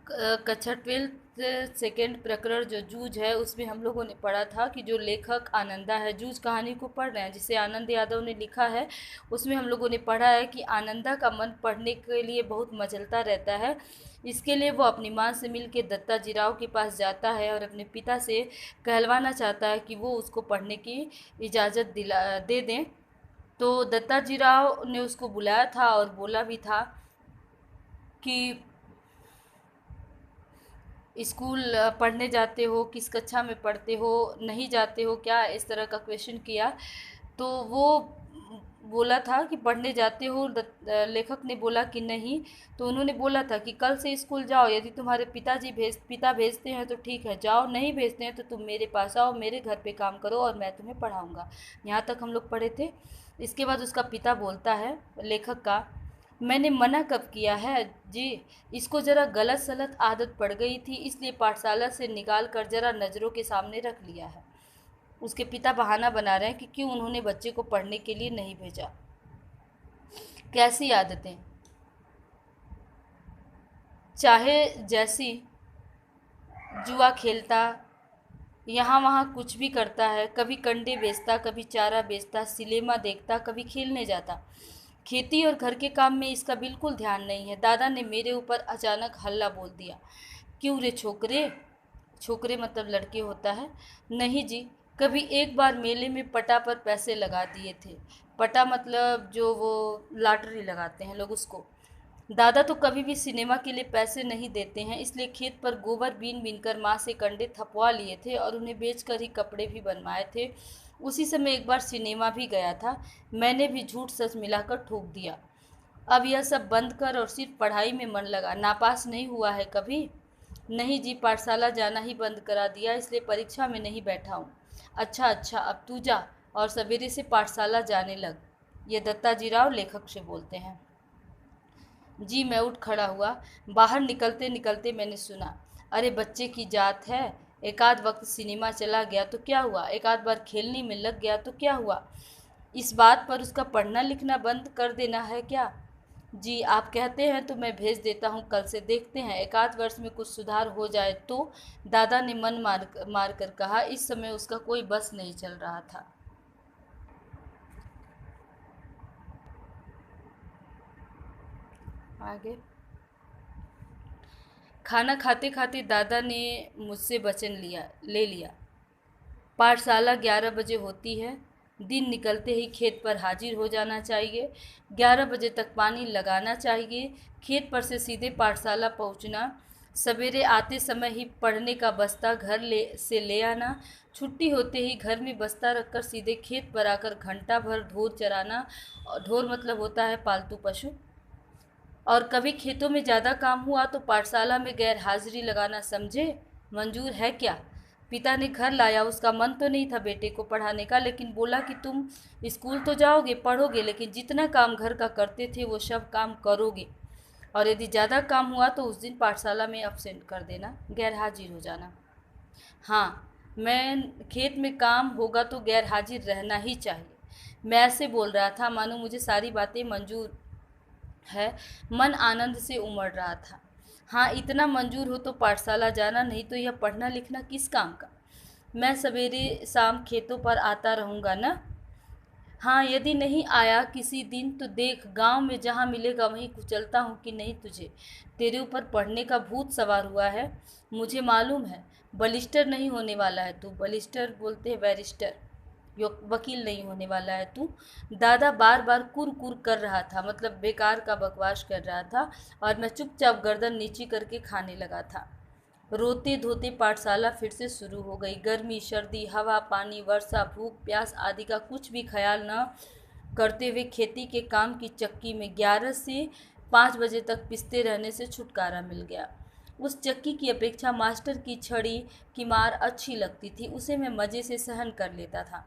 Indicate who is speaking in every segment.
Speaker 1: कक्षा 12th second प्रकरण जो जूझ है उसमें हम लोगों ने पढ़ा था कि जो लेखक आनंदा है, जूझ कहानी को पढ़ रहे हैं जिसे आनंद यादव ने लिखा है। उसमें हम लोगों ने पढ़ा है कि आनंदा का मन पढ़ने के लिए बहुत मचलता रहता है। इसके लिए वो अपनी माँ से मिल के दत्ता जीराव के पास जाता है और अपने पिता से कहलवाना चाहता है कि वो उसको पढ़ने की इजाज़त दिला दे दें। तो दत्ता जीराव ने उसको बुलाया था और बोला भी था कि स्कूल पढ़ने जाते हो, किस कक्षा में पढ़ते हो, नहीं जाते हो क्या, इस तरह का क्वेश्चन किया। तो वो बोला था कि पढ़ने जाते हो। लेखक ने बोला कि नहीं। तो उन्होंने बोला था कि कल से स्कूल जाओ, यदि तुम्हारे पिता भेजते हैं तो ठीक है जाओ, नहीं भेजते हैं तो तुम मेरे पास आओ, मेरे घर पे काम करो और मैं तुम्हें पढ़ाऊँगा। यहाँ तक हम लोग पढ़े थे। इसके बाद उसका पिता बोलता है लेखक का, मैंने मना कब किया है जी, इसको ज़रा गलत सलत आदत पड़ गई थी इसलिए पाठशाला से निकाल कर ज़रा नज़रों के सामने रख लिया है। उसके पिता बहाना बना रहे हैं कि क्यों उन्होंने बच्चे को पढ़ने के लिए नहीं भेजा। कैसी आदतें, चाहे जैसी, जुआ खेलता, यहाँ वहाँ कुछ भी करता है, कभी कंडे बेचता, कभी चारा बेचता, सिनेमा देखता, कभी खेलने जाता। खेती और घर के काम में इसका बिल्कुल ध्यान नहीं है। दादा ने मेरे ऊपर अचानक हल्ला बोल दिया। क्यों रे छोकरे, छोकरे मतलब लड़के होता है। नहीं जी, कभी एक बार मेले में पटा पर पैसे लगा दिए थे। पटा मतलब जो वो लॉटरी लगाते हैं लोग, उसको। दादा तो कभी भी सिनेमा के लिए पैसे नहीं देते हैं, इसलिए खेत पर गोबर बीन बीन कर माँ से कंडे थपवा लिए थे और उन्हें बेचकर ही कपड़े भी बनवाए थे। उसी समय एक बार सिनेमा भी गया था। मैंने भी झूठ सच मिलाकर ठोक दिया। अब यह सब बंद कर और सिर्फ पढ़ाई में मन लगा। नापास नहीं हुआ है कभी? नहीं जी, पाठशाला जाना ही बंद करा दिया, इसलिए परीक्षा में नहीं बैठा हूँ। अच्छा अच्छा, अब तू जा और सवेरे से पाठशाला जाने लग। ये दत्ता जी राव लेखक से बोलते हैं। जी, मैं उठ खड़ा हुआ। बाहर निकलते निकलते मैंने सुना, अरे बच्चे की जात है, एक आध वक्त सिनेमा चला गया तो क्या हुआ, एक आध बार खेलने में लग गया तो क्या हुआ, इस बात पर उसका पढ़ना लिखना बंद कर देना है क्या? जी, आप कहते हैं तो मैं भेज देता हूँ, कल से देखते हैं, एक आध वर्ष में कुछ सुधार हो जाए तो। दादा ने मन मार कर कहा। इस समय उसका कोई बस नहीं चल रहा था। आगे। खाना खाते खाते दादा ने मुझसे वचन ले लिया। पाठशाला 11 बजे होती है। दिन निकलते ही खेत पर हाजिर हो जाना चाहिए। 11 बजे तक पानी लगाना चाहिए। खेत पर से सीधे पाठशाला पहुंचना। सवेरे आते समय ही पढ़ने का बस्ता से ले आना। छुट्टी होते ही घर में बस्ता रखकर सीधे खेत पर आकर घंटा भर ढोर चराना। और ढोर मतलब होता है पालतू पशु। और कभी खेतों में ज़्यादा काम हुआ तो पाठशाला में गैर हाजिरी लगाना, समझे? मंजूर है क्या? पिता ने घर लाया। उसका मन तो नहीं था बेटे को पढ़ाने का, लेकिन बोला कि तुम स्कूल तो जाओगे, पढ़ोगे, लेकिन जितना काम घर का करते थे वो सब काम करोगे। और यदि ज़्यादा काम हुआ तो उस दिन पाठशाला में अब्सेंट कर देना, गैर हाजिर हो जाना। हाँ, मैं खेत में काम होगा तो गैर हाजिर रहना ही चाहिए। मैं ऐसे बोल रहा था मानो मुझे सारी बातें मंजूर है। मन आनंद से उमड़ रहा था। हाँ, इतना मंजूर हो तो पाठशाला जाना, नहीं तो यह पढ़ना लिखना किस काम का। मैं सवेरे शाम खेतों पर आता रहूँगा ना। हाँ, यदि नहीं आया किसी दिन तो देख, गांव में जहाँ मिलेगा वहीं कुचलता हूँ कि नहीं तुझे। तेरे ऊपर पढ़ने का भूत सवार हुआ है, मुझे मालूम है। बलिस्टर नहीं होने वाला है तू। बलिस्टर बोलते हैं बैरिस्टर। वकील नहीं होने वाला है तू। दादा बार बार कुर कुर कर रहा था, मतलब बेकार का बकवास कर रहा था। और मैं चुपचाप गर्दन नीची करके खाने लगा था। रोते धोते पाठशाला फिर से शुरू हो गई। गर्मी, सर्दी, हवा, पानी, वर्षा, भूख, प्यास आदि का कुछ भी ख्याल न करते हुए खेती के काम की चक्की में 11 से 5 बजे तक पिसते रहने से छुटकारा मिल गया। उस चक्की की अपेक्षा मास्टर की छड़ी की मार अच्छी लगती थी, उसे मैं मज़े से सहन कर लेता था।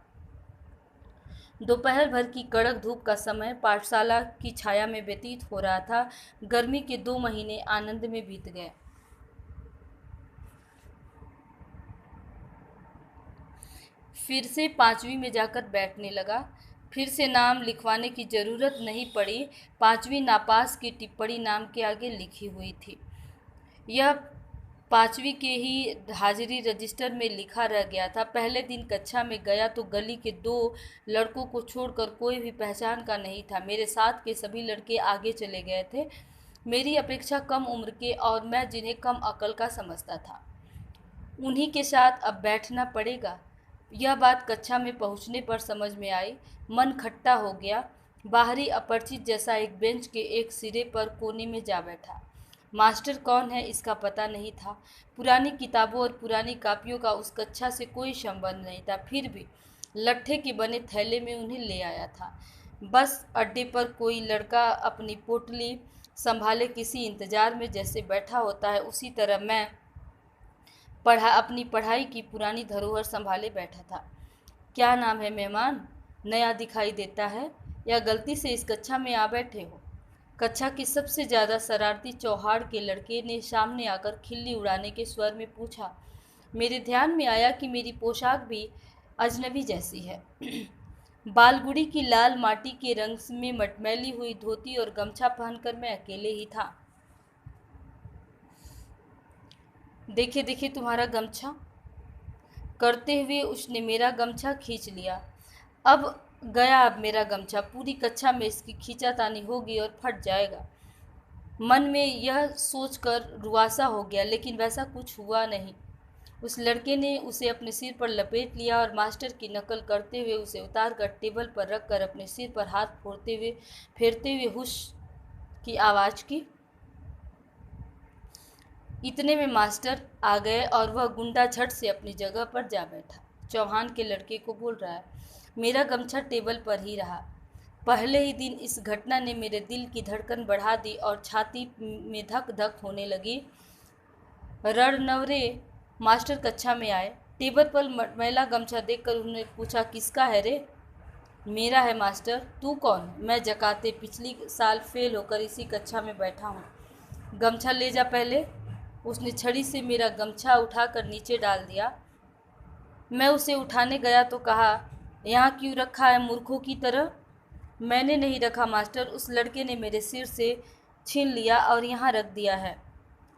Speaker 1: दोपहर भर की कड़क धूप का समय पाठशाला की छाया में व्यतीत हो रहा था। गर्मी के 2 महीने आनंद में बीत गए। फिर से 5वीं में जाकर बैठने लगा। फिर से नाम लिखवाने की ज़रूरत नहीं पड़ी। 5वीं नापास की टिप्पणी नाम के आगे लिखी हुई थी। यह 5वीं के ही हाजिरी रजिस्टर में लिखा रह गया था। पहले दिन कक्षा में गया तो गली के 2 लड़कों को छोड़कर कोई भी पहचान का नहीं था। मेरे साथ के सभी लड़के आगे चले गए थे, मेरी अपेक्षा कम उम्र के, और मैं जिन्हें कम अकल का समझता था उन्हीं के साथ अब बैठना पड़ेगा। यह बात कक्षा में पहुंचने पर समझ में आई। मन खट्टा हो गया। बाहरी अपरिचित जैसा एक बेंच के एक सिरे पर कोने में जा बैठा। मास्टर कौन है इसका पता नहीं था। पुरानी किताबों और पुरानी कापियों का उस कक्षा से कोई संबंध नहीं था, फिर भी लट्ठे के बने थैले में उन्हें ले आया था। बस अड्डे पर कोई लड़का अपनी पोटली संभाले किसी इंतजार में जैसे बैठा होता है, उसी तरह मैं अपनी पढ़ाई की पुरानी धरोहर संभाले बैठा था। क्या नाम है मेहमान? नया दिखाई देता है या गलती से इस कक्षा में आ बैठे हो? कक्षा के सबसे ज़्यादा शरारती चौहाड़ के लड़के ने सामने आकर खिल्ली उड़ाने के स्वर में पूछा। मेरे ध्यान में आया कि मेरी पोशाक भी अजनबी जैसी है। बालगुड़ी की लाल माटी के रंग में मटमैली हुई धोती और गमछा पहनकर मैं अकेले ही था। देखे देखे तुम्हारा गमछा, करते हुए उसने मेरा गमछा खींच लिया। अब मेरा गमछा, पूरी कक्षा में इसकी खींचातानी होगी और फट जाएगा। मन में यह सोचकर रुआसा हो गया, लेकिन वैसा कुछ हुआ नहीं। उस लड़के ने उसे अपने सिर पर लपेट लिया और मास्टर की नकल करते हुए उसे उतारकर टेबल पर रखकर अपने सिर पर हाथ फेरते हुए हुश की आवाज़ की। इतने में मास्टर आ गए और वह गुंडा झट से अपनी जगह पर जा बैठा। चौहान के लड़के को बोल रहा है। मेरा गमछा टेबल पर ही रहा। पहले ही दिन इस घटना ने मेरे दिल की धड़कन बढ़ा दी और छाती में धक धक होने लगी। रणनवरे मास्टर कक्षा में आए। टेबल पर मैला गमछा देखकर उन्होंने पूछा, किसका है रे? मेरा है मास्टर। तू कौन? मैं जकाते पिछली साल फेल होकर इसी कक्षा में बैठा हूँ। गमछा ले जा पहले। उसने छड़ी से मेरा गमछा उठाकर नीचे डाल दिया। मैं उसे उठाने गया तो कहा, यहाँ क्यों रखा है मूर्खों की तरह? मैंने नहीं रखा मास्टर, उस लड़के ने मेरे सिर से छीन लिया और यहाँ रख दिया है।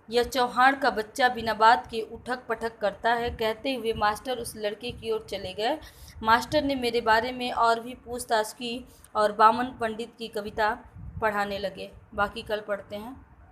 Speaker 1: यह चौहान का बच्चा बिना बात के उठक पटक करता है। कहते हुए मास्टर उस लड़के की ओर चले गए। मास्टर ने मेरे बारे में और भी पूछताछ की और बामन पंडित की कविता पढ़ाने लगे। बाकी कल पढ़ते हैं।